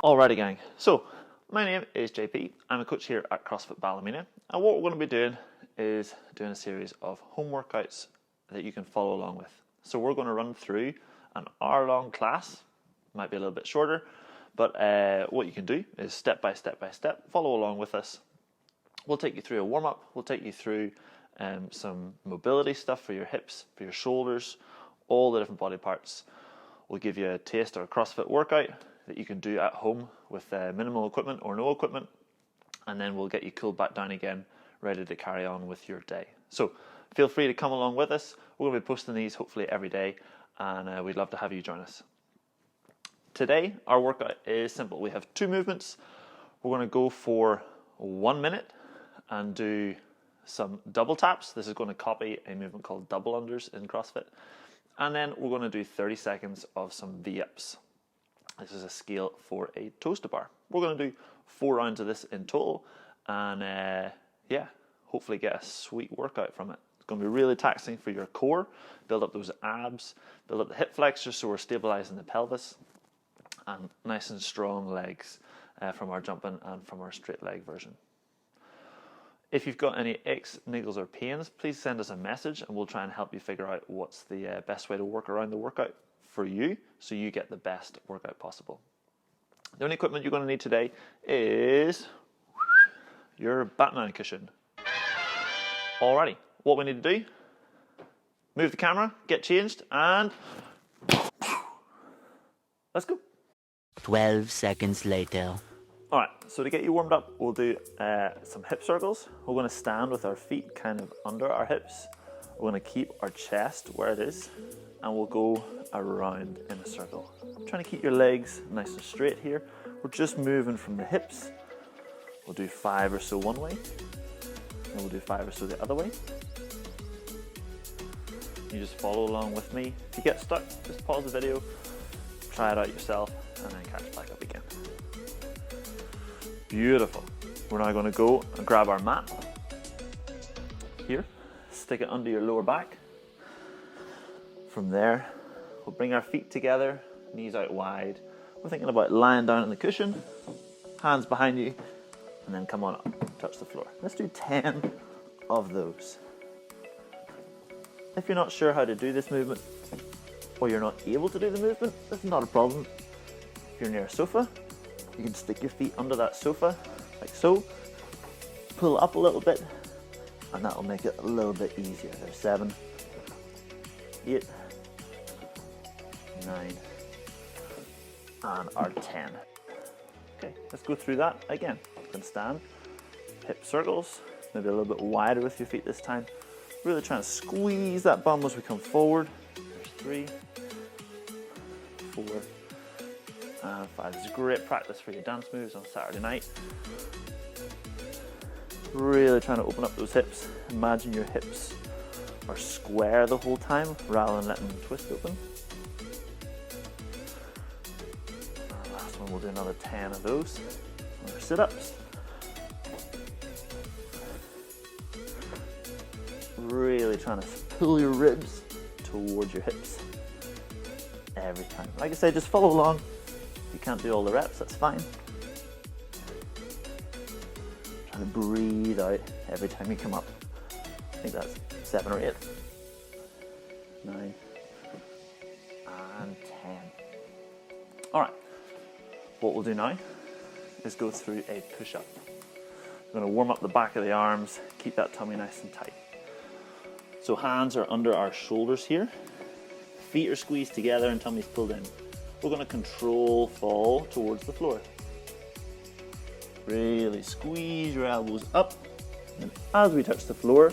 Alrighty gang, so my name is JP, I'm a coach here at CrossFit Ballymena, and what we're going to be doing is doing a series of home workouts that you can follow along with. So we're going to run through an hour-long class, might be a little bit shorter, but what you can do is step by step follow along with us. We'll take you through a warm-up, we'll take you through some mobility stuff for your hips, for your shoulders, all the different body parts. We'll give you a taste of a CrossFit workout that you can do at home with minimal equipment or no equipment, and then we'll get you cooled back down again, ready to carry on with your day. So feel free to come along with us. We're going to be posting these hopefully every day, and we'd love to have you join us. Today our workout is simple. We have two movements. We're going to go for 1 minute and do some double taps. This is going to copy a movement called double unders in CrossFit, and then we're going to do 30 seconds of some V-ups. This is a scale for a toaster bar. We're going to do 4 rounds of this in total, and yeah, hopefully get a sweet workout from it. It's going to be really taxing for your core, build up those abs, build up the hip flexors so we're stabilizing the pelvis, and nice and strong legs from our jumping and from our straight leg version. If you've got any aches, niggles or pains, please send us a message and we'll try and help you figure out what's the best way to work around the workout for you, so you get the best workout possible. The only equipment you're going to need today is your Batman cushion. Alrighty, what we need to do, move the camera, get changed, and let's go. 12 seconds later. Alright, so to get you warmed up, we'll do some hip circles. We're going to stand with our feet kind of under our hips. We're going to keep our chest where it is, and we'll go around in a circle. Trying to keep your legs nice and straight here. We're just moving from the hips. We'll do 5 or so one way, and we'll do 5 or so the other way. You just follow along with me. If you get stuck, just pause the video, try it out yourself, and then catch back up again. Beautiful. We're now going to go and grab our mat here, stick it under your lower back. From there, we'll bring our feet together, knees out wide. We're thinking about lying down on the cushion, hands behind you, and then come on up, touch the floor. Let's do 10 of those. If you're not sure how to do this movement, or you're not able to do the movement, that's not a problem. If you're near a sofa, you can stick your feet under that sofa, like so, pull up a little bit, and that'll make it a little bit easier. There's 7, 8, 9, and our 10. Okay, let's go through that again. You can stand, hip circles, maybe a little bit wider with your feet this time. Really trying to squeeze that bum as we come forward. There's 3, 4, and 5. This is great practice for your dance moves on Saturday night. Really trying to open up those hips. Imagine your hips are square the whole time rather than letting them twist open. And last one, we'll do another 10 of those. Our sit-ups. Really trying to pull your ribs towards your hips every time. Like I said, just follow along. If you can't do all the reps, that's fine. Trying to breathe out every time you come up. I think that's 7 or 8, 9, and 10. All right, what we'll do now is go through a push-up. We're going to warm up the back of the arms, keep that tummy nice and tight. So hands are under our shoulders here, feet are squeezed together and tummy's pulled in. We're going to control fall towards the floor. Really squeeze your elbows up, and as we touch the floor,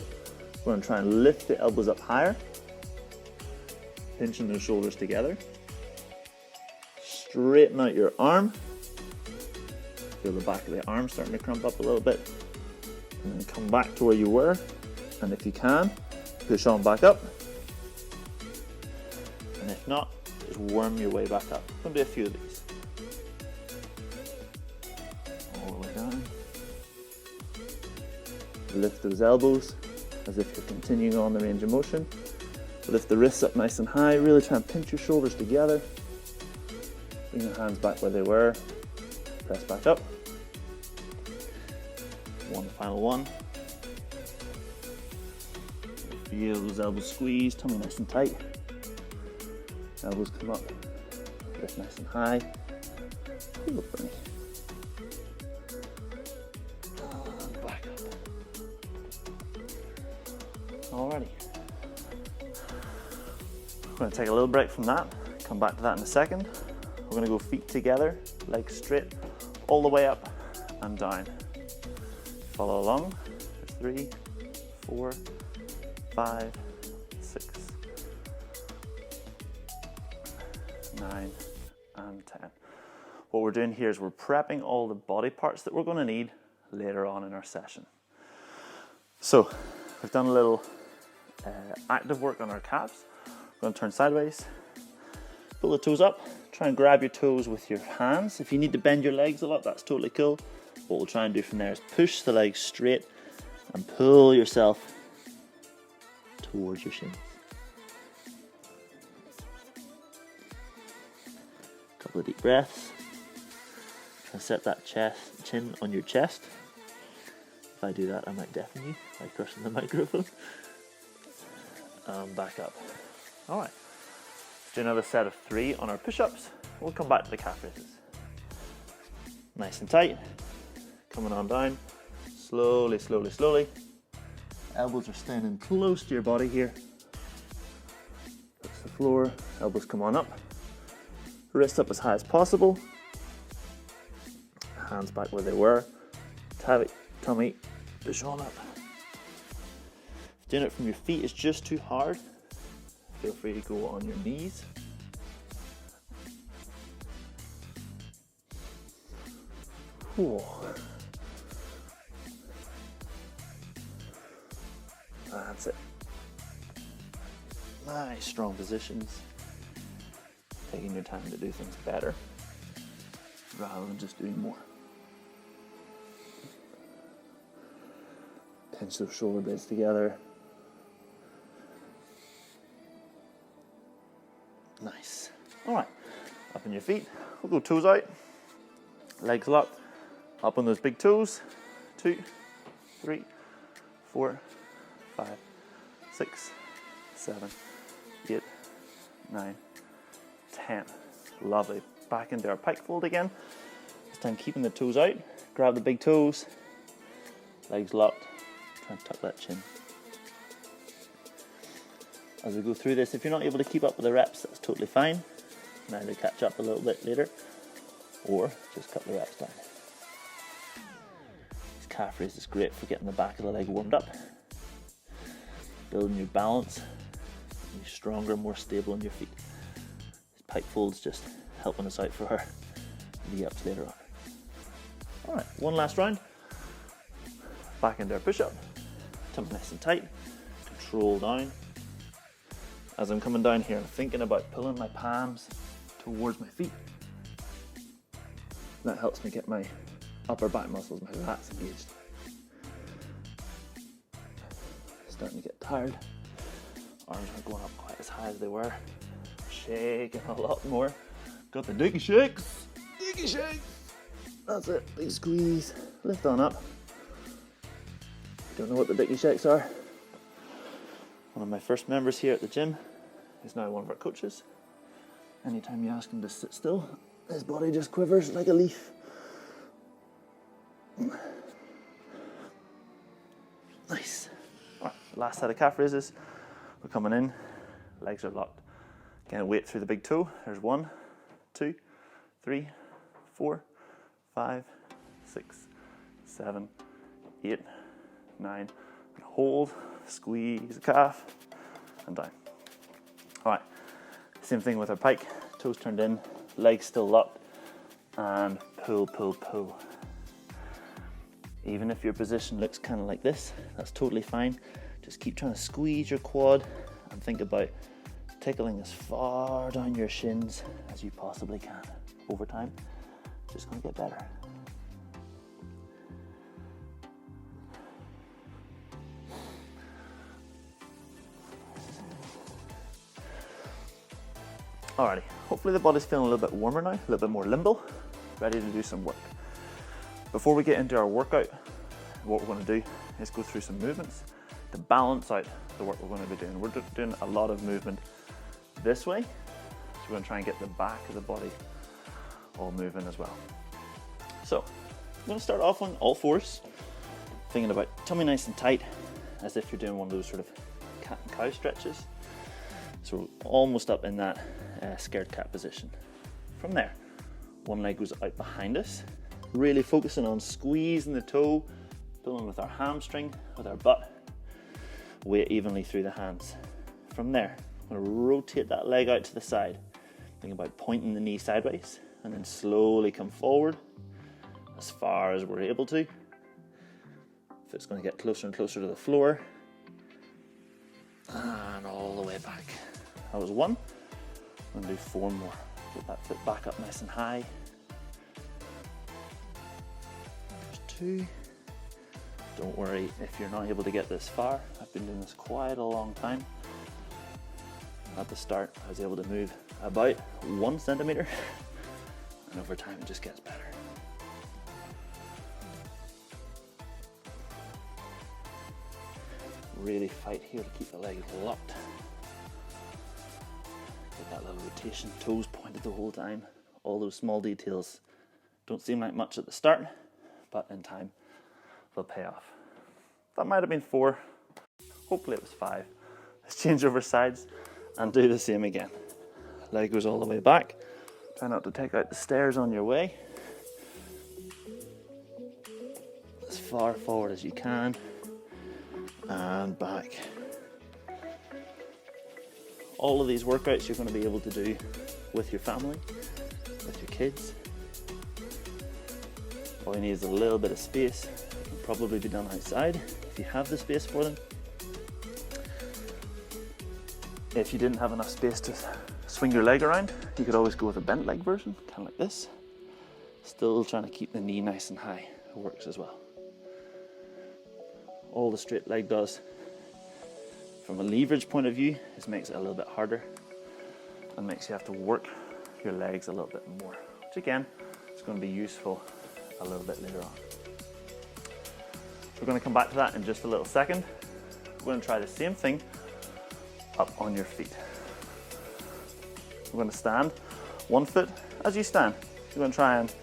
we're going to try and lift the elbows up higher, pinching those shoulders together. Straighten out your arm. Feel the back of the arm starting to crump up a little bit. And then come back to where you were. And if you can, push on back up. And if not, just worm your way back up. I'm going to do a few of these. All the way down. Lift those elbows as if you're continuing on the range of motion. Lift the wrists up nice and high. Really try and pinch your shoulders together. Bring your hands back where they were. Press back up. One final one. Feel those elbows squeeze, tummy nice and tight. Elbows come up, lift nice and high. Pull up for me. And back up. Alrighty. We're going to take a little break from that. Come back to that in a second. We're going to go feet together, legs straight, all the way up and down. Follow along. There's 3, 4, 5, 6, 9, and 10. What we're doing here is we're prepping all the body parts that we're going to need later on in our session. So we've done a little active work on our calves. We're going to turn sideways, pull the toes up, try and grab your toes with your hands. If you need to bend your legs a lot, that's totally cool. What we'll try and do from there is push the legs straight and pull yourself towards your shins. A couple of deep breaths. Try and set that chin on your chest. If I do that, I might deafen you by crushing the microphone. And back up. Alright, let's do another set of 3 on our push-ups. We'll come back to the calf raises. Nice and tight. Coming on down. Slowly, slowly, slowly. Elbows are standing close to your body here. Touch the floor. Elbows come on up. Wrists up as high as possible. Hands back where they were. Tummy, push on up. If doing it from your feet is just too hard, feel free to go on your knees. Whew. That's it. Nice strong positions. Taking your time to do things better rather than just doing more. Pinch those shoulder blades together. Nice. Alright, up on your feet. We'll go toes out, legs locked, up on those big toes. 2, 3, 4, 5, 6, 7, 8, 9, 10. Lovely. Back into our pike fold again. This time keeping the toes out. Grab the big toes. Legs locked. Try and tuck that chin. As we go through this, if you're not able to keep up with the reps, that's totally fine. You can either catch up a little bit later or just cut the reps down. This calf raise is great for getting the back of the leg warmed up, building your balance, and you're stronger, more stable on your feet. This pike fold's just helping us out for our knee-ups later on. Alright, one last round. Back into our push-up. Tummy nice and tight. Control down. As I'm coming down here, I'm thinking about pulling my palms towards my feet. That helps me get my upper back muscles, my lats engaged. Starting to get tired. Arms aren't going up quite as high as they were. Shaking a lot more. Got the dicky shakes. Dicky shakes. That's it. Big squeeze. Lift on up. Don't know what the dicky shakes are. One of my first members here at the gym is now one of our coaches. Anytime you ask him to sit still, his body just quivers like a leaf. Nice. All right, last set of calf raises. We're coming in, legs are locked. Again, weight through the big toe. There's 1, 2, 3, 4, 5, 6, 7, 8, 9, and hold, squeeze the calf, and down. All right, same thing with our pike, toes turned in, legs still locked, and pull, pull, pull. Even if your position looks kind of like this, that's totally fine. Just keep trying to squeeze your quad and think about tickling as far down your shins as you possibly can. Over time, it's just going to get better. Alrighty, hopefully the body's feeling a little bit warmer now, a little bit more limber, ready to do some work. Before we get into our workout, what we're going to do is go through some movements to balance out the work we're going to be doing. We're doing a lot of movement this way, so we're going to try and get the back of the body all moving as well. So I'm going to start off on all fours, thinking about tummy nice and tight, as if you're doing one of those sort of cat and cow stretches. So we're almost up in that scared cat position. From there, one leg goes out behind us, really focusing on squeezing the toe, pulling with our hamstring, with our butt, weight evenly through the hands. From there, I'm going to rotate that leg out to the side, think about pointing the knee sideways, and then slowly come forward as far as we're able to. If it's going to get closer and closer to the floor, and all the way back. That was one. I'm going to do 4 more. Get that foot back up nice and high. There's 2. Don't worry if you're not able to get this far. I've been doing this quite a long time. At the start, I was able to move about 1 centimeter, and over time it just gets better. Really fight here to keep the leg locked. Get that little rotation, toes pointed the whole time. All those small details don't seem like much at the start, but in time they'll pay off. That might have been 4, hopefully it was 5. Let's change over sides and do the same again. Leg goes all the way back. Try not to take out the stairs on your way. As far forward as you can. And back. All of these workouts you're going to be able to do with your family, with your kids. All you need is a little bit of space. It can probably be done outside if you have the space for them. If you didn't have enough space to swing your leg around, you could always go with a bent leg version, kind of like this. Still trying to keep the knee nice and high. It works as well. All the straight leg does, from a leverage point of view, is makes it a little bit harder and makes you have to work your legs a little bit more, which again is going to be useful a little bit later on. We're going to come back to that in just a little second. We're going to try the same thing up on your feet. We're going to stand 1 foot as you stand. You're going to try and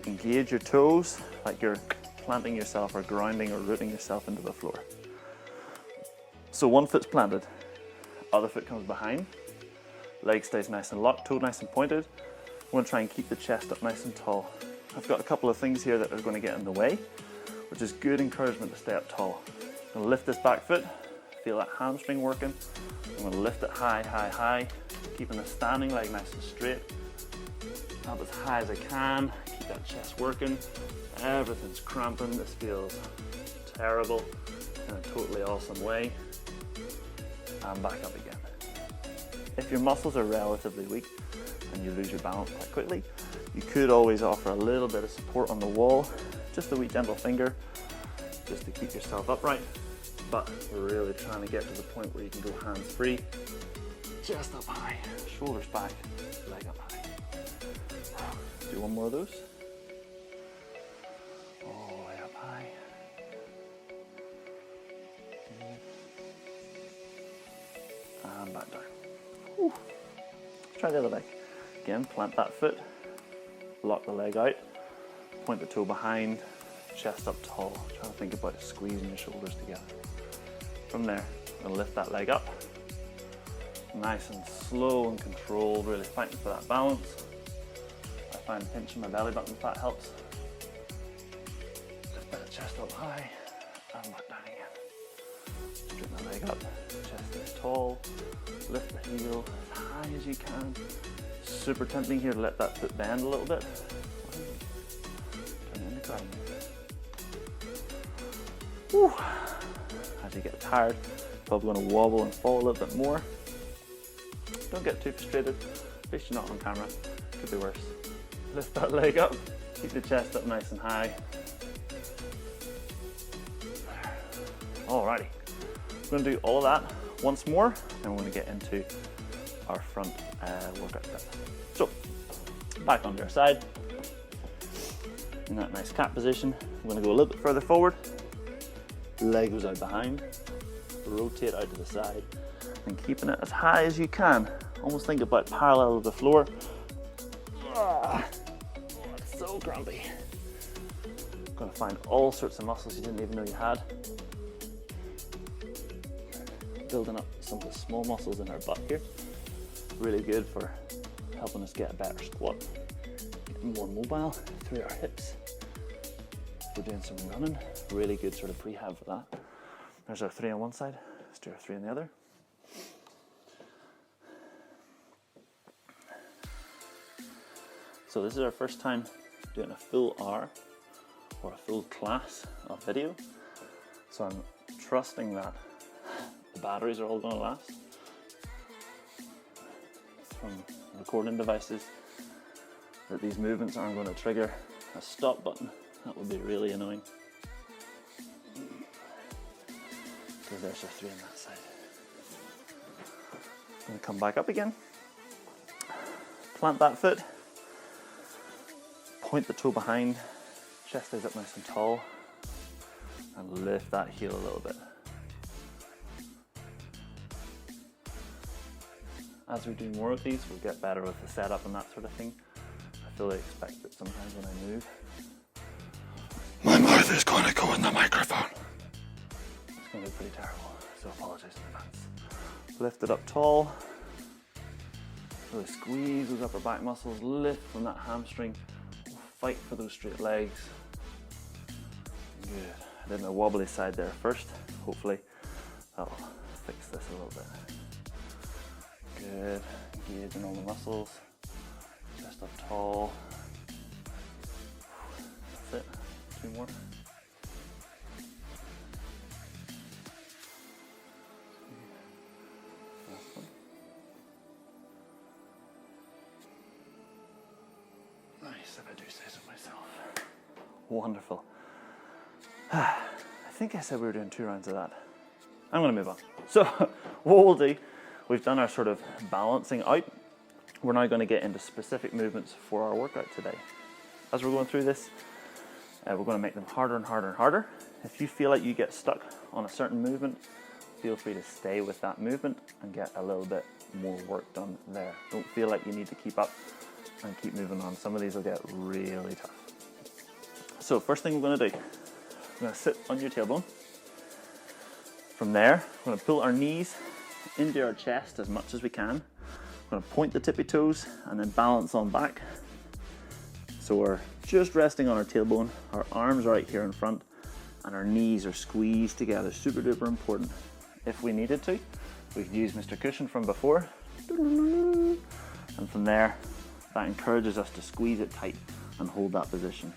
engage your toes like you're planting yourself or grounding or rooting yourself into the floor. So 1 foot's planted, other foot comes behind, leg stays nice and locked, toe nice and pointed. We're going to try and keep the chest up nice and tall. I've got a couple of things here that are going to get in the way, which is good encouragement to stay up tall. I'm going to lift this back foot, feel that hamstring working. I'm going to lift it high, high, high, keeping the standing leg nice and straight. Up as high as I can, keep that chest working. Everything's cramping. This feels terrible in a totally awesome way. And back up again. If your muscles are relatively weak and you lose your balance quite quickly, you could always offer a little bit of support on the wall, just a wee gentle finger, just to keep yourself upright. But we're really trying to get to the point where you can go hands free, chest up high, shoulders back, leg up high. Do 1 more of those. All the way up high. And back down. Whew. Try the other leg. Again, plant that foot, lock the leg out, point the toe behind, chest up tall. Try to think about squeezing your shoulders together. From there, I'm going to lift that leg up. Nice and slow and controlled, really fighting for that balance. I find pinching my belly button if that helps. Lift that chest up high and back down again. Straighten the leg up, chest is tall, lift the heel as high as you can. Super tempting here to let that foot bend a little bit. Turn in the ground. Whew. As you get tired, probably going to wobble and fall a little bit more. Don't get too frustrated, at least you're not on camera, could be worse. Lift that leg up, keep the chest up nice and high. Alrighty, we're going to do all of that once more, and we're going to get into our front workout bit. So, back onto our side. in that nice cat position. I'm going to go a little bit further forward. Leg goes out behind. Rotate out to the side. And keeping it as high as you can. Almost think about parallel to the floor. It's so crampy. Going to find all sorts of muscles you didn't even know you had. Building up some of the small muscles in our butt here. Really good for helping us get a better squat. Getting more mobile through our hips. If we're doing some running, really good sort of prehab for that. There's our 3 on one side. Let's do our 3 on the other. So this is our first time doing a full hour or a full class of video. So I'm trusting that the batteries are all going to last. From recording devices, that these movements aren't going to trigger a stop button. That would be really annoying. So there's our 3 on that side. I'm going to come back up again. Plant that foot. Point the toe behind. Chest stays up nice and tall. And lift that heel a little bit. As we do more of these, we'll get better with the setup and that sort of thing. I fully expect that sometimes when I move, my mouth is going to go in the microphone. It's going to be pretty terrible, so apologize in advance. Lift it up tall. Really squeeze those upper back muscles. Lift from that hamstring. Fight for those straight legs. Good. I did my wobbly side there first. Hopefully that'll fix this a little bit. Good. Engaging all the muscles. Chest up tall. That's it. 2 more. Last one. Nice, if I do say so myself. Wonderful. I think I said we were doing 2 rounds of that. I'm going to move on. So what we'll do, we've done our sort of balancing out. We're now going to get into specific movements for our workout today. As we're going through this, we're going to make them harder and harder and harder. If you feel like you get stuck on a certain movement, feel free to stay with that movement and get a little bit more work done there. Don't feel like you need to keep up and keep moving on. Some of these will get really tough. So first thing we're going to do, we're going to sit on your tailbone. From there, we're going to pull our knees into our chest as much as we can. We're going to point the tippy toes and then balance on back. So we're just resting on our tailbone, our arms are out here in front, and our knees are squeezed together. Super duper important. If we needed to, we could use Mr. Cushion from before. And from there, that encourages us to squeeze it tight and hold that position.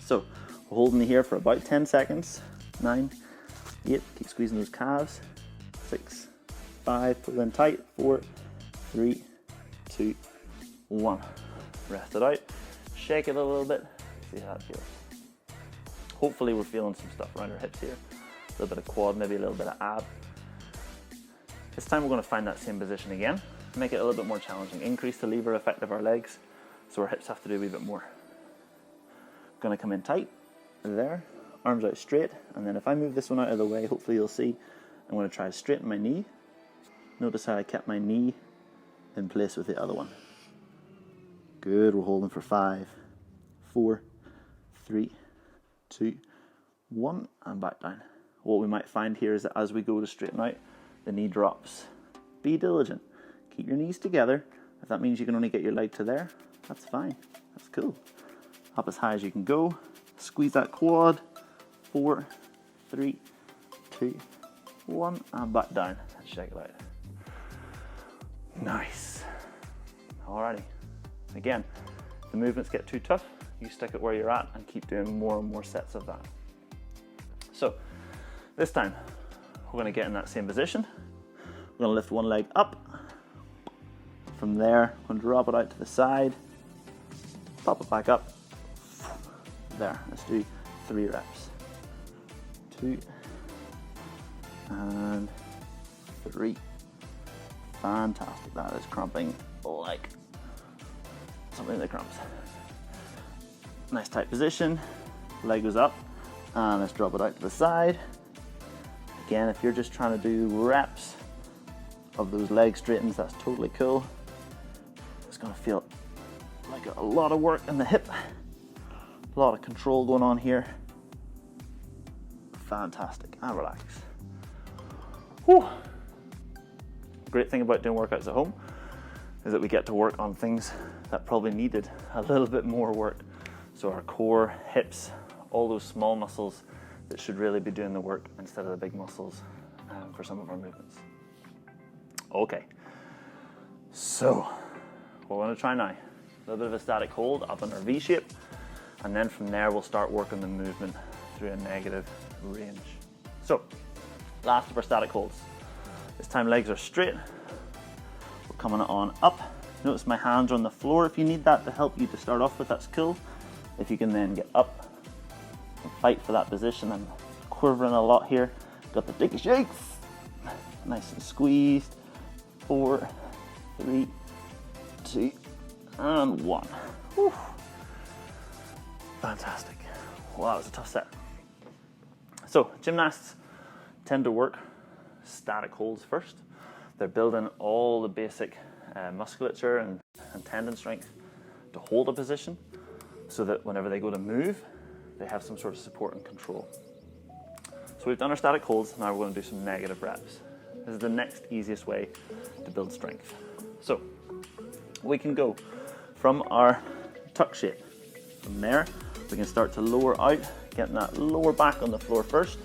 So we're holding here for about 10 seconds. 9, 8, keep squeezing those calves. 6, 5, pull in tight. 4, 3, 2, 1. Rest it out. Shake it a little bit. See how that feels. Hopefully we're feeling some stuff around our hips here. A little bit of quad, maybe a little bit of ab. This time we're going to find that same position again. Make it a little bit more challenging. Increase the lever effect of our legs so our hips have to do a wee bit more. Going to come in tight. There. Arms out straight. And then if I move this one out of the way, hopefully you'll see I'm going to try to straighten my knee. Notice how I kept my knee in place with the other one. Good, we're holding for 5, 4, 3, 2, 1, and back down. What we might find here is that as we go to straighten out, the knee drops. Be diligent. Keep your knees together. If that means you can only get your leg to there, that's fine. That's cool. Up as high as you can go. Squeeze that quad. 4, 3, 2, 1, and back down. And shake it out. Nice. Alrighty. Again, if the movements get too tough, you stick it where you're at and keep doing more and more sets of that. So this time, we're going to get in that same position. We're going to lift one leg up. From there, I'm going to drop it out to the side. Pop it back up. There, let's do 3 reps. 2 and 3. Fantastic, that is cramping like something that cramps. Nice tight position, leg goes up, and let's drop it out to the side. Again, if you're just trying to do reps of those leg straightens, that's totally cool. It's gonna feel like a lot of work in the hip, a lot of control going on here. Fantastic, and relax. Whew. Great thing about doing workouts at home is that we get to work on things that probably needed a little bit more work. So our core, hips, all those small muscles that should really be doing the work instead of the big muscles for some of our movements. Okay, so what we're going to try now, a little bit of a static hold up in our V shape, and then from there we'll start working the movement through a negative range. So, last of our static holds. This time legs are straight, we're coming on up. Notice my hands are on the floor. If you need that to help you to start off with, that's cool. If you can then get up and fight for that position. I'm quivering a lot here. Got the dicky shakes. Nice and squeezed. 4, 3, 2, and 1. Whew. Fantastic. Wow, that was a tough set. So, gymnasts tend to work static holds first. They're building all the basic musculature and tendon strength to hold a position so that whenever they go to move, they have some sort of support and control. So we've done our static holds, now we're going to do some negative reps. This is the next easiest way to build strength. So we can go from our tuck shape. From there, we can start to lower out, getting that lower back on the floor first,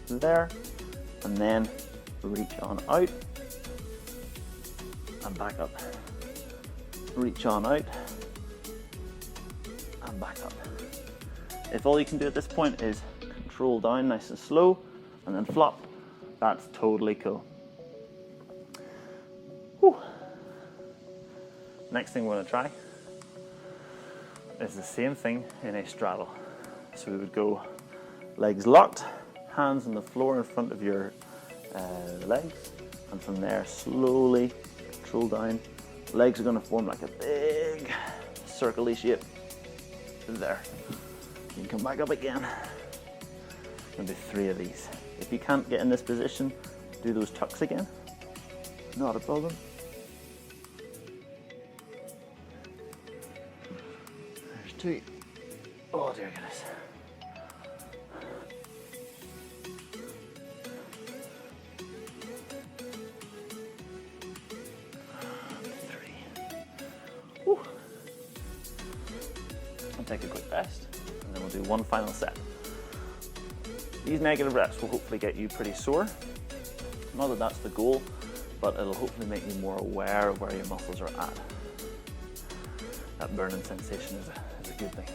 there, and then reach on out, and back up. Reach on out, and back up. If all you can do at this point is control down nice and slow, and then flop, that's totally cool. Whew. Next thing we're going to try is the same thing in a straddle. So we would go legs locked, hands on the floor in front of your legs, and from there slowly control down. Legs are going to form like a big circle-y shape. There. You can come back up again. I'm going to do 3 of these. If you can't get in this position, do those tucks again. Not a problem. There's 2. Oh dear goodness. 3. Whew. I'll take a quick rest, and then we'll do one final set. These negative reps will hopefully get you pretty sore. Not that that's the goal, but it'll hopefully make you more aware of where your muscles are at. That burning sensation is a good thing.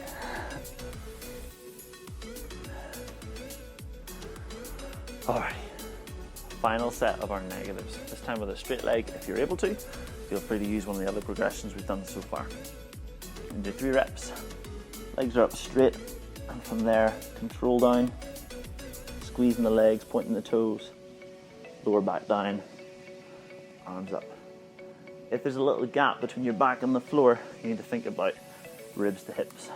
Alright, final set of our negatives. This time with a straight leg if you're able to. Feel free to use one of the other progressions we've done so far. And do 3 reps. Legs are up straight, and from there, control down. Squeezing the legs, pointing the toes, lower back down, arms up. If there's a little gap between your back and the floor, you need to think about ribs to hips.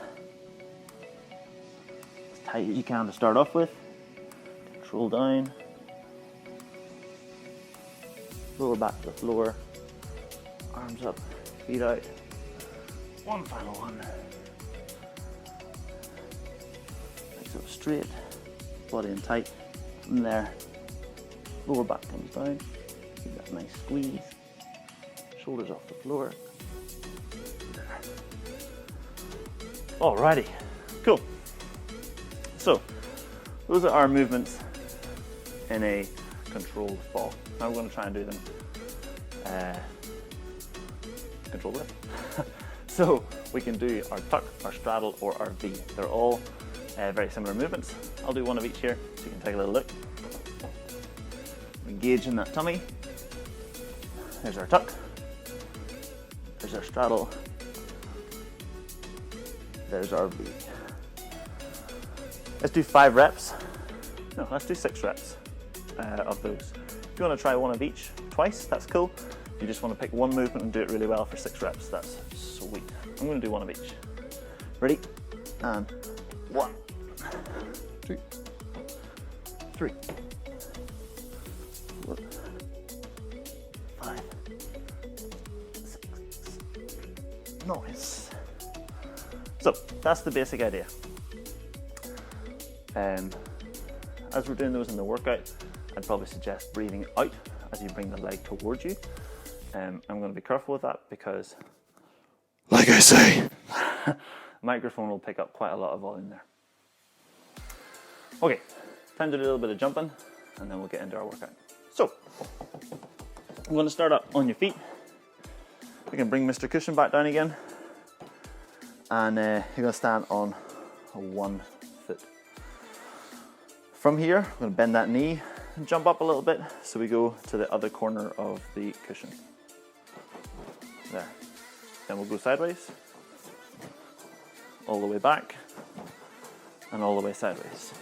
As tight as you can to start off with. Control down. Lower back to the floor. Arms up, feet out. One final one. Legs up straight. Body in tight. From there, lower back comes down. Give that nice squeeze. Shoulders off the floor. There. Alrighty, cool. So, those are our movements in a controlled fall. Now we're going to try and do them controlled with. So we can do our tuck, our straddle, or our V. They're all very similar movements. I'll do one of each here so you can take a little look. Engage in that tummy. There's our tuck. There's our straddle. There's our V. Let's do 5 reps. No, let's do 6 reps of those. If you want to try one of each twice, that's cool. If you just want to pick one movement and do it really well for 6 reps, that's sweet. I'm going to do one of each. Ready? and 1, 2, 3, 4, 5, 6. Nice. So that's the basic idea. As we're doing those in the workout, I'd probably suggest breathing out as you bring the leg towards you. I'm going to be careful with that because, like I say, the microphone will pick up quite a lot of volume there. Okay, time to do a little bit of jumping and then we'll get into our workout. So, I'm going to start up on your feet. We can bring Mr. Cushion back down again. And you're going to stand on one foot. From here, we're going to bend that knee and jump up a little bit so we go to the other corner of the cushion. There. Then we'll go sideways, all the way back, and all the way sideways.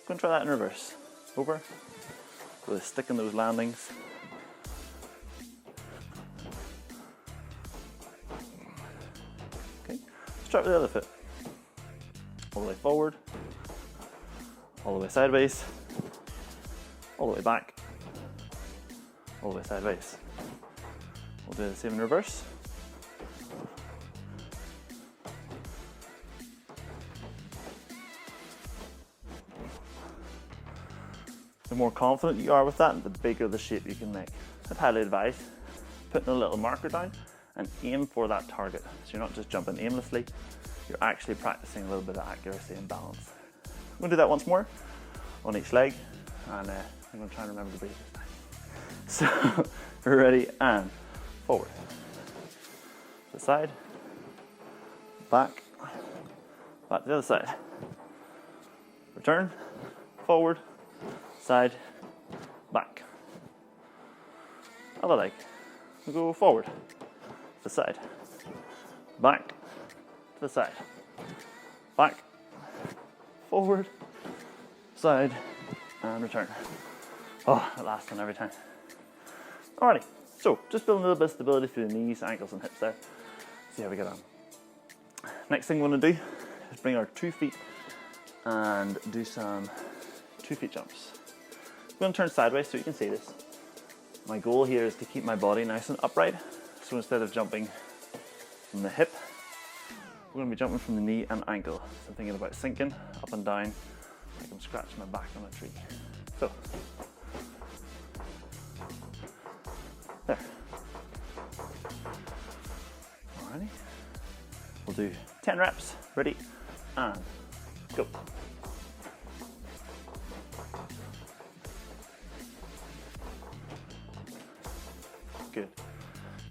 Go and try that in reverse. Over, really stick in those landings. Okay, start with the other foot. All the way forward, all the way sideways, all the way back, all the way sideways. We'll do the same in reverse. The more confident you are with that, the bigger the shape you can make. I'd highly advise putting a little marker down and aim for that target. So you're not just jumping aimlessly, you're actually practicing a little bit of accuracy and balance. I'm going to do that once more on each leg, and I'm going to try and remember to breathe this time. So, we're ready, and forward. To the side, back, back to the other side. Return, forward, side, back. Other leg. We go forward, to the side, back, to the side, back, forward, side, and return. Oh, that last one every time. Alrighty, so just building a little bit of stability through the knees, ankles, and hips there. See how we get on. Next thing we want to do is bring our 2 feet and do some 2 feet jumps. I'm going to turn sideways so you can see this. My goal here is to keep my body nice and upright. So instead of jumping from the hip, we're going to be jumping from the knee and ankle. So I'm thinking about sinking up and down like I'm scratching my back on a tree. So, there. Alrighty. We'll do 10 reps. Ready? And go. Good.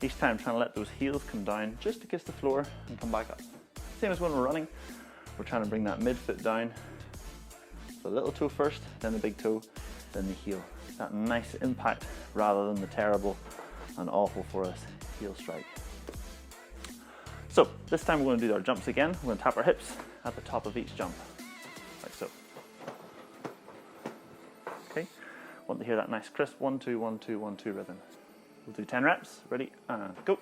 Each time trying to let those heels come down just to kiss the floor and come back up. Same as when we're running, we're trying to bring that midfoot down. The little toe first, then the big toe, then the heel. That nice impact rather than the terrible and awful for us heel strike. So this time we're going to do our jumps again. We're going to tap our hips at the top of each jump, like so. Okay, want to hear that nice crisp 1, 2, 1, 2, 1, 2 rhythm. We'll do 10 reps, ready, and go.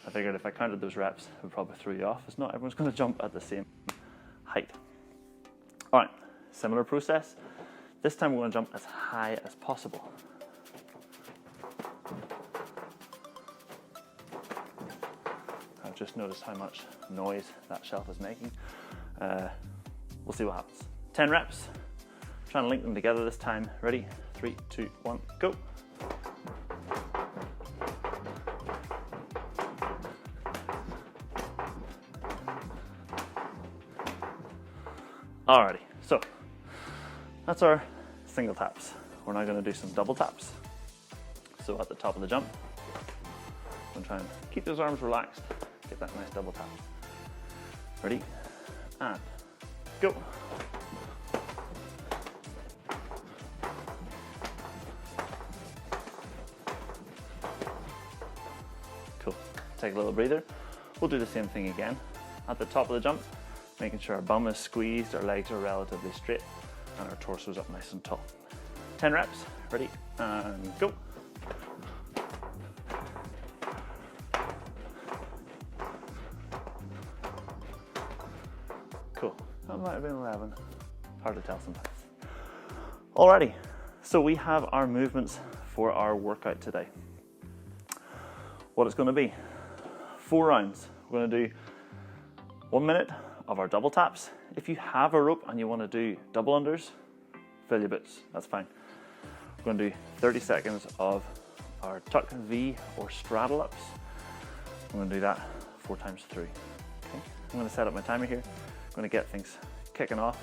I figured if I counted those reps, it would probably throw you off, as not everyone's going to jump at the same height. All right, similar process. This time we're going to jump as high as possible. I've just noticed how much noise that shelf is making. We'll see what happens. 10 reps, trying to link them together this time. Ready? 3, 2, 1, go. Alrighty, so that's our single taps. We're now going to do some double taps. So at the top of the jump, I'm going to try and keep those arms relaxed, get that nice double tap. Ready? And go. Cool. Take a little breather. We'll do the same thing again. At the top of the jump, making sure our bum is squeezed, our legs are relatively straight, and our torso's up nice and tall. 10 reps. Ready? And go. That might have been 11. Hard to tell sometimes. Alrighty, so we have our movements for our workout today. What it's going to be, 4 rounds. We're going to do 1 minute of our double taps. If you have a rope and you want to do double unders, fill your boots, that's fine. We're going to do 30 seconds of our tuck V or straddle ups. I'm going to do that 4 times through. Okay. I'm going to set up my timer here. I'm going to get things kicking off.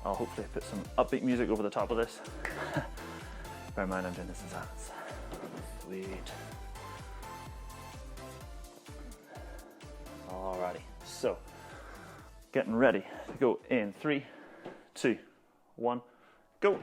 I'll hopefully put some upbeat music over the top of this. Bear in mind I'm doing this in silence. Sweet. Alrighty, so getting ready to go in 3, 2, 1, go.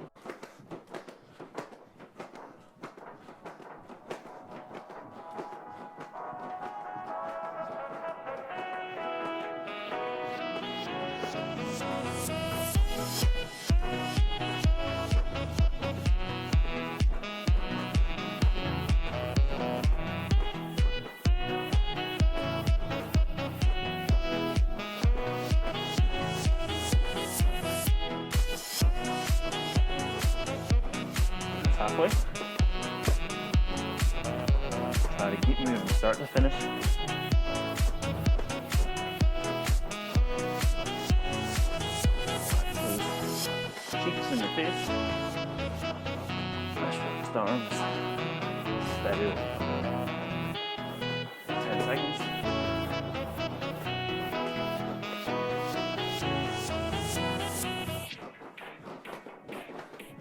Halfway. Try to keep moving, start to finish. Cheeks in your face. Press the arms. Steady. 10 seconds.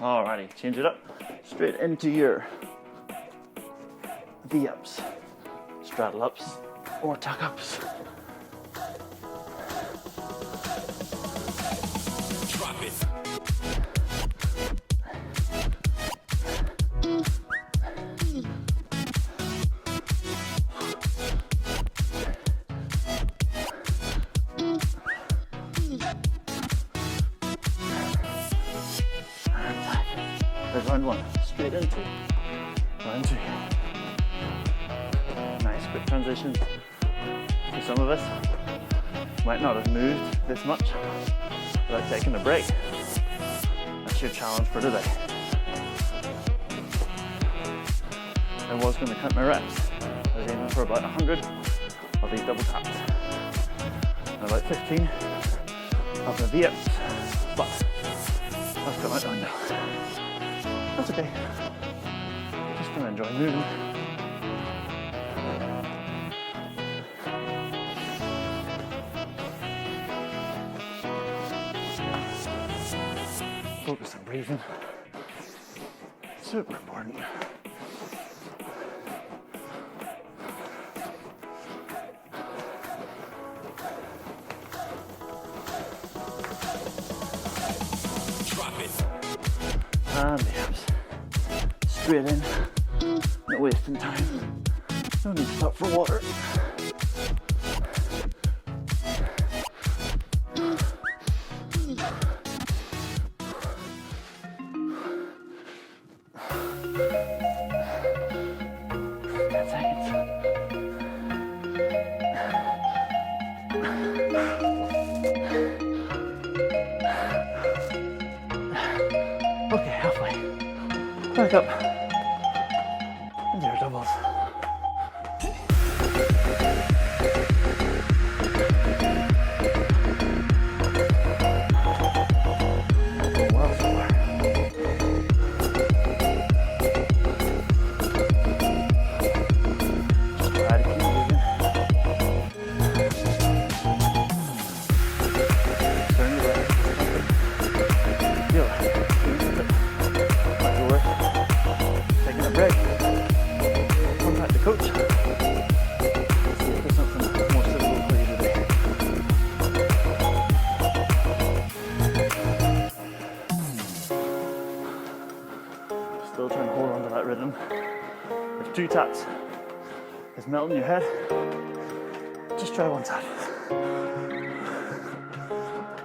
Alrighty, change it up. Straight into your V-ups, straddle ups, or tuck ups. Drop it. There's round 1. Straight into round 2. Nice quick transition. For some of us, might not have moved this much without taking a break. That's your challenge for today. I was going to count my reps. I was aiming for about 100 of these double taps and about 15 of the V-ups, but I've got my own now. That's okay. Just gonna enjoy moving. Focus on breathing. Super important. Drop it. And the abs. Straight in, not wasting time. No need to stop for water. Okay, halfway. Back up. Into your doubles. Well, so far. Just try to keep moving. Turn your legs. Feel it. Might be worth taking a break. Contact the coach. See if there's something more suitable for you today. Still trying to hold on to that rhythm. If 2 taps is melting your head, just try one side.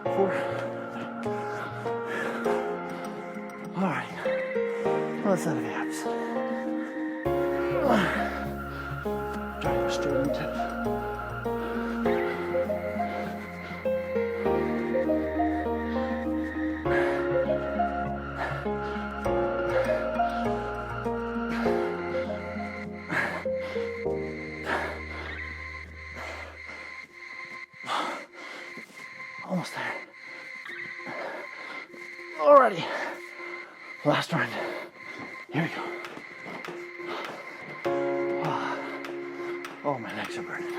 4. Alright, other side of the abs. Try to go straight into it. Last round. Here we go. Oh, my legs are burning.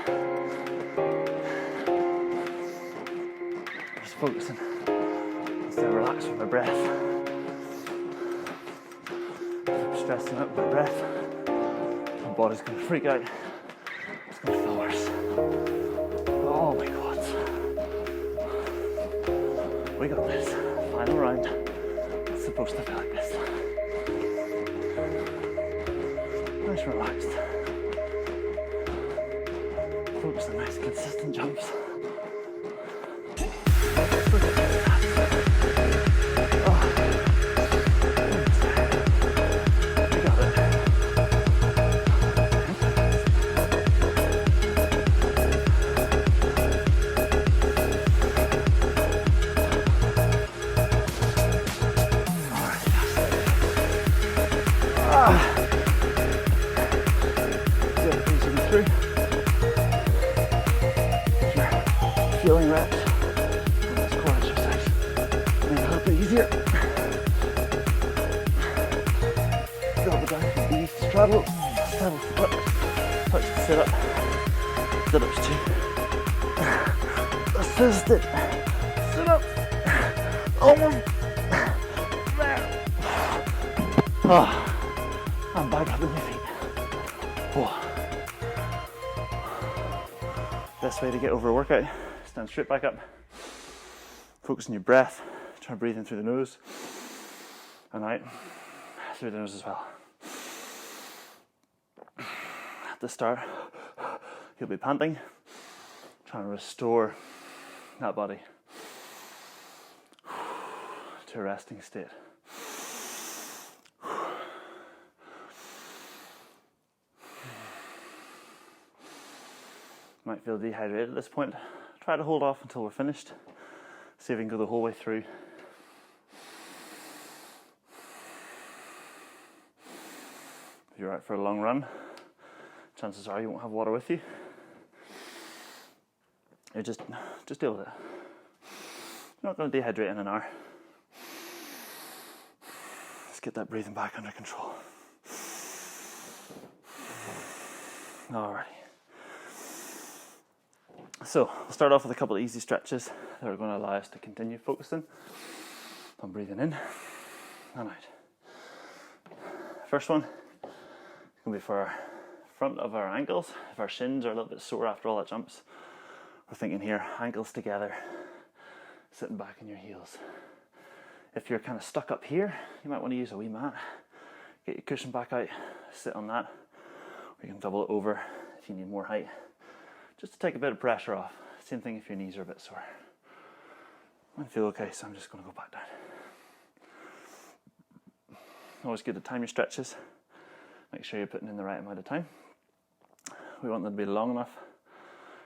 Just focusing. Stay relaxed with my breath. Stressing out with my breath. My body's going to freak out. It's going to feel worse. Oh my God. We got this. Final round. It's supposed to feel like this. Nice relaxed. Focus on nice consistent jumps. Feeling reps on this core exercise. Make it a little bit easier. Double down for these straddle, foot, touch the sit up, sit-ups too. Assisted, sit up, almost there. Oh, I'm back up in my feet. Oh. Best way to get over a workout. Stand straight back up, focus on your breath, try to breathe in through the nose and out through the nose as well. At the start, you'll be panting, trying to restore that body to a resting state. Might feel dehydrated at this point. Try to hold off until we're finished. See if we can go the whole way through. If you're out for a long run, chances are you won't have water with you. You just deal with it. You're not going to dehydrate in an hour. Let's get that breathing back under control. Alrighty. So we'll start off with a couple of easy stretches that are going to allow us to continue focusing on breathing in and out. First one is going to be for our front of our ankles. If our shins are a little bit sore after all that jumps, we're thinking here, ankles together, sitting back in your heels. If you're kind of stuck up here, you might want to use a wee mat. Get your cushion back out, sit on that, or you can double it over if you need more height. Just to take a bit of pressure off. Same thing if your knees are a bit sore. I feel okay, so I'm just going to go back down. Always good to time your stretches. Make sure you're putting in the right amount of time. We want them to be long enough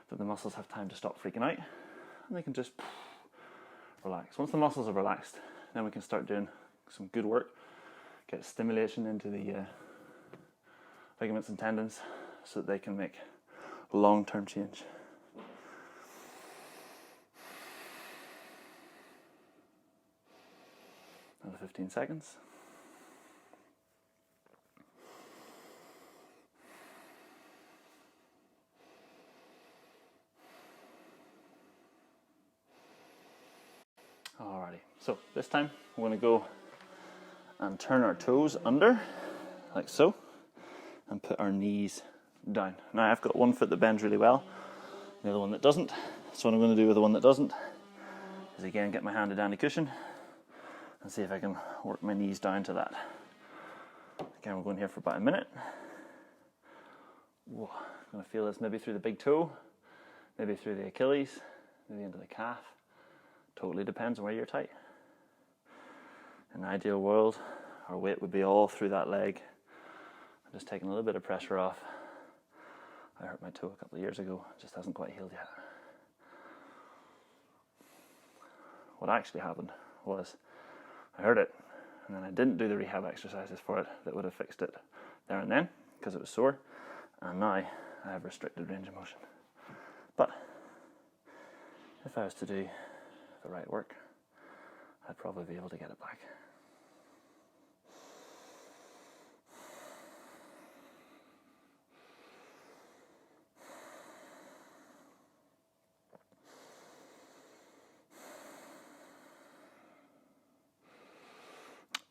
that the muscles have time to stop freaking out and they can just relax. Once the muscles are relaxed, then we can start doing some good work. Get stimulation into the ligaments and tendons so that they can make long-term change. Another 15 seconds. Alrighty, so this time we're going to go and turn our toes under, like so, and put our knees down. Now I've got one foot that bends really well, the other one that doesn't. So what I'm going to do with the one that doesn't is again get my hand down the cushion and see if I can work my knees down to that. Again, we're going here for about a minute. Whoa, I'm going to feel this maybe through the big toe, maybe through the Achilles, maybe into the calf. Totally depends on where you're tight. In an ideal world, our weight would be all through that leg. I'm just taking a little bit of pressure off. I hurt my toe a couple of years ago, it just hasn't quite healed yet. What actually happened was I hurt it and then I didn't do the rehab exercises for it that would have fixed it there and then because it was sore, and now I have restricted range of motion. But if I was to do the right work, I'd probably be able to get it back.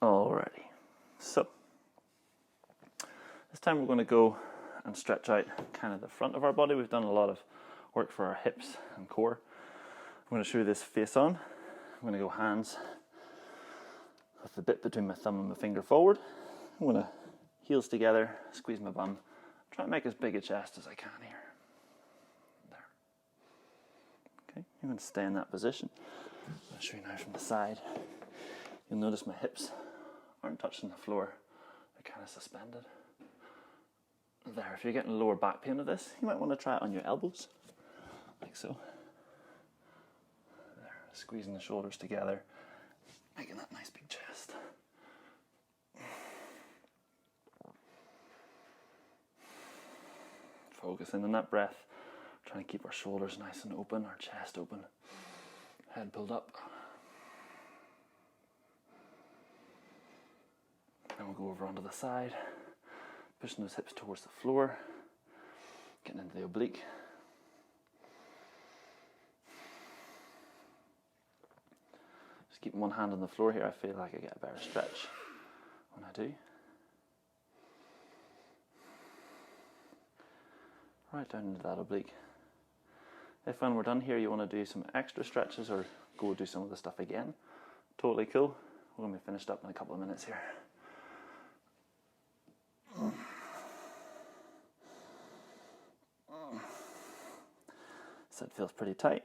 Alrighty, so this time we're going to go and stretch out kind of the front of our body. We've done a lot of work for our hips and core. I'm going to show you this face on. I'm going to go hands with the bit between my thumb and my finger forward. I'm going to heels together, squeeze my bum, try and make as big a chest as I can here. There. Okay, I'm going to stay in that position. I'll show you now from the side. You'll notice my hips aren't touching the floor, they're kind of suspended. There, if you're getting lower back pain with this, you might want to try it on your elbows, like so. There, squeezing the shoulders together, making that nice big chest. Focusing on that breath, trying to keep our shoulders nice and open, our chest open, head pulled up. Then we'll go over onto the side, pushing those hips towards the floor, getting into the oblique. Just keeping one hand on the floor here, I feel like I get a better stretch when I do. Right down into that oblique. If when we're done here you want to do some extra stretches or go do some of the stuff again, totally cool. We're going to be finished up in a couple of minutes here. So it feels pretty tight.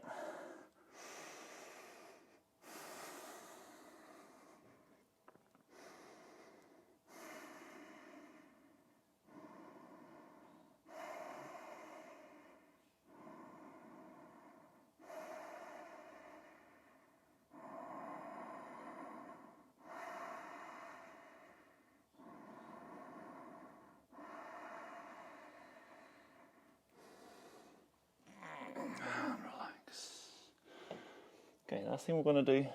Okay, last thing we're going to do,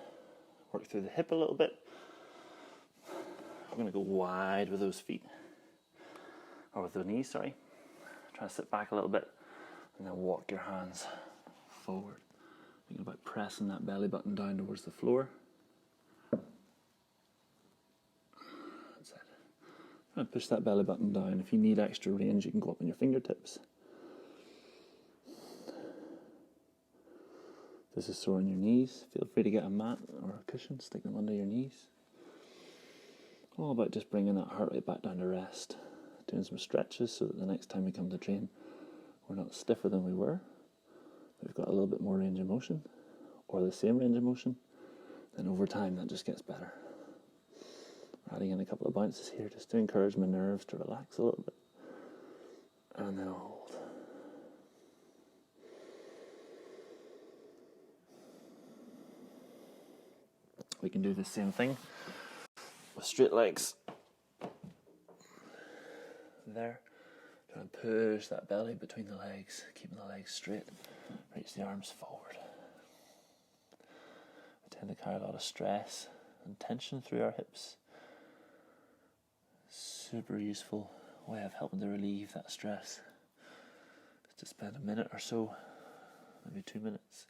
work through the hip a little bit. We're going to go wide with those feet, or with the knees, sorry. Try to sit back a little bit, and then walk your hands forward. Thinking about pressing that belly button down towards the floor. That's it. And push that belly button down. If you need extra range, you can go up on your fingertips. If this is sore on your knees, feel free to get a mat or a cushion, stick them under your knees. All about just bringing that heart rate back down to rest. Doing some stretches so that the next time we come to train, we're not stiffer than we were. We've got a little bit more range of motion, or the same range of motion. Then over time that just gets better. Adding in a couple of bounces here just to encourage my nerves to relax a little bit. And then hold. We can do the same thing with straight legs. There. Trying to push that belly between the legs, keeping the legs straight. Reach the arms forward. We tend to carry a lot of stress and tension through our hips. Super useful way of helping to relieve that stress. Just to spend a minute or so, maybe 2 minutes,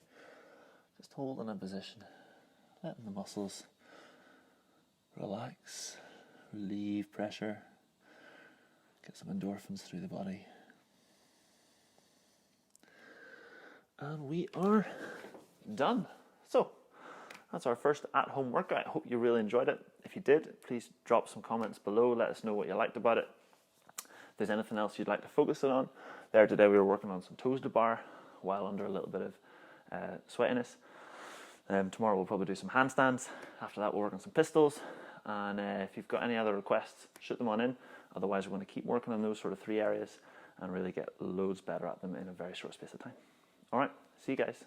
just holding a position. Letting the muscles relax, relieve pressure, get some endorphins through the body. And we are done. So, that's our first at-home workout. I hope you really enjoyed it. If you did, please drop some comments below. Let us know what you liked about it. If there's anything else you'd like to focus on. There today we were working on some toes to bar while under a little bit of sweatiness. Tomorrow we'll probably do some handstands. After that we'll work on some pistols. And if you've got any other requests, shoot them on in. Otherwise we're going to keep working on those sort of 3 areas and really get loads better at them in a very short space of time. Alright, see you guys.